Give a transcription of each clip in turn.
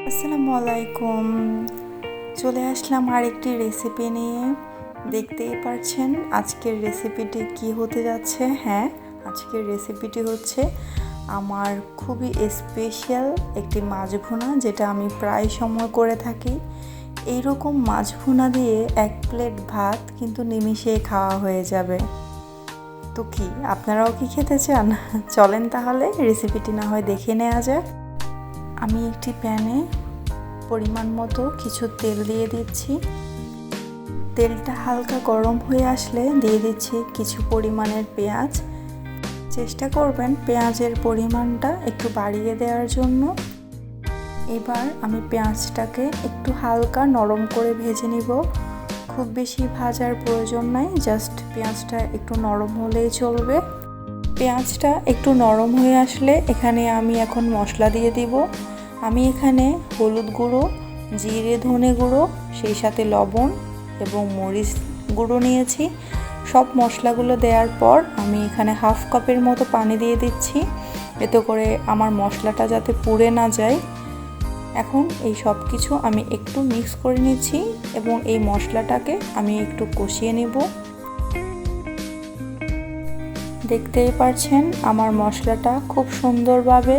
আসসালামু আলাইকুম। চলে আসলাম আরেকটি রেসিপি নিয়ে। দেখতেই পারছেন আজকের রেসিপিটি কি হতে যাচ্ছে। হ্যাঁ, আজকের রেসিপিটি হচ্ছে আমার খুবই স্পেশাল একটি মাছ ভুনা, যেটা আমি প্রায় সময় করে থাকি। এইরকম মাছ ভুনা দিয়ে এক প্লেট ভাত কিন্তু নিমিষেই খাওয়া হয়ে যাবে। তো কি আপনারাও কি খেতে চান? চলেন তাহলে রেসিপিটি না হয় দেখে নেওয়া যাক। আমি একটি প্যানে পরিমাণ মতো কিছু তেল দিয়ে দিচ্ছি। তেলটা হালকা গরম হয়ে আসলে দিয়ে দিচ্ছি কিছু পরিমাণের পেঁয়াজ। চেষ্টা করবেন পেঁয়াজের পরিমাণটা একটু বাড়িয়ে দেওয়ার জন্য। এবার আমি পেঁয়াজটাকে একটু হালকা নরম করে ভেজে নিব। খুব বেশি ভাজার প্রয়োজন নাই, জাস্ট পেঁয়াজটা একটু নরম হলেই চলবে। পেঁয়াজটা একটু নরম হয়ে আসলে এখানে আমি এখন মশলা দিয়ে দিব। আমি এখানে হলুদ গুঁড়ো, জিরে ধনে গুঁড়ো, সেই সাথে লবণ এবং মরিচ গুঁড়ো নিয়েছি। সব মশলাগুলো দেওয়ার পর আমি এখানে হাফ কাপের মতো পানি দিয়ে দিচ্ছি, এতে করে আমার মশলাটা যাতে পুড়ে না যায়। এখন এই সব কিছু আমি একটু মিক্স করে নিচ্ছি এবং এই মশলাটাকে আমি একটু কষিয়ে নেব। দেখতেই পারছেন আমার মশলাটা খুব সুন্দরভাবে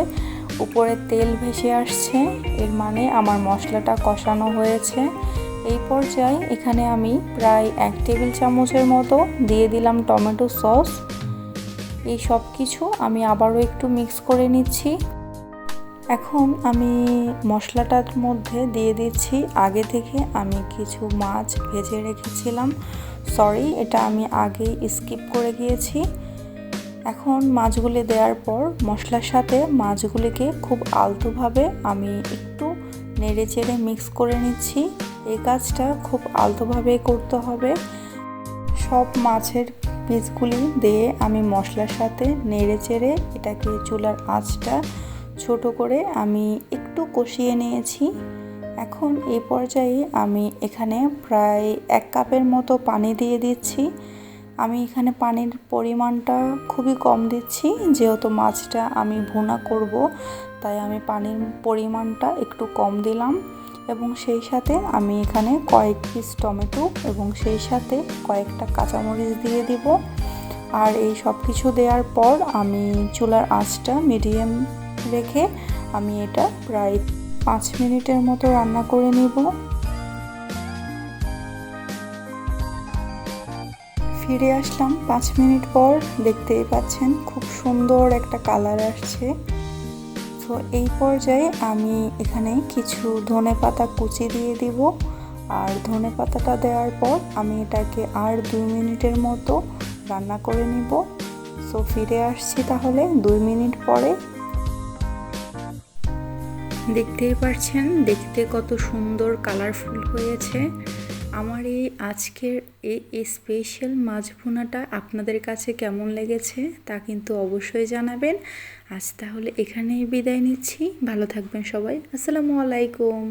উপরে তেল ভেসে আসছে, এর মানে আমার মশলাটা কষানো হয়েছে। এই পর্যায়ে এখানে আমি প্রায় 1 টেবিল চামচের মতো দিয়ে দিলাম টমেটো সস। এই সব কিছু আমি আবারও একটু মিক্স করে নিচ্ছি। এখন আমি মশলাটার মধ্যে দিয়ে দিচ্ছি আগে থেকে আমি কিছু মাছ ভেজে রেখেছিলাম। সরি, এটা আমি আগেই স্কিপ করে গিয়েছি। এখন মাছগুলি দেওয়ার পর মশলার সাথে মাছগুলিকে খুব আলতোভাবে আমি একটু নেড়ে চেড়ে মিক্স করে নিচ্ছি। এই কাজটা খুব আলতোভাবে করতে হবে। সব মাছের পিসগুলি দিয়ে আমি মশলার সাথে নেড়ে চেড়ে এটাকে চুলার আঁচটা ছোট করে আমি একটু কষিয়ে নিয়েছি। এখন এই পর্যায়ে আমি এখানে প্রায় 1 কাপের মতো পানি দিয়ে দিচ্ছি। আমি এখানে পানির পরিমাণটা খুবই কম দিচ্ছি, যেহেতু মাছটা আমি ভুনা করব, তাই আমি পানির পরিমাণটা একটু কম দিলাম। এবং সেই সাথে আমি এখানে কয়েক পিস টমেটো এবং সেই সাথে কয়েকটা কাঁচামরিচ দিয়ে দিব। আর এই সব কিছু দেওয়ার পর আমি চুলার আঁচটা মিডিয়াম রেখে আমি এটা প্রায় 5 মিনিটের মতো রান্না করে নিব। ফিরে আসলাম 5 মিনিট পর। দেখতেই পাচ্ছেন খুব সুন্দর একটা কালার আসছে। তো এই পর্যায়ে আমি এখানে কিছু ধনেপাতা কুচি দিয়ে দিব। আর ধনেপাতাটা দেওয়ার পর আমি এটাকে আর 2 মিনিটের মতো রান্না করে নিব। সো ফিরে আসছি তাহলে 2 মিনিট পরে। দেখতেই পাচ্ছেন দেখতে কত সুন্দর কালারফুল হয়েছে। আমার এই আজকের এই স্পেশাল মাছ ভুনাটা আপনাদের কাছে কেমন লেগেছে তা কিন্তু অবশ্যই জানাবেন। আজ তাহলে এখানেই বিদায় নিচ্ছি। ভালো থাকবেন সবাই। আসসালামু আলাইকুম।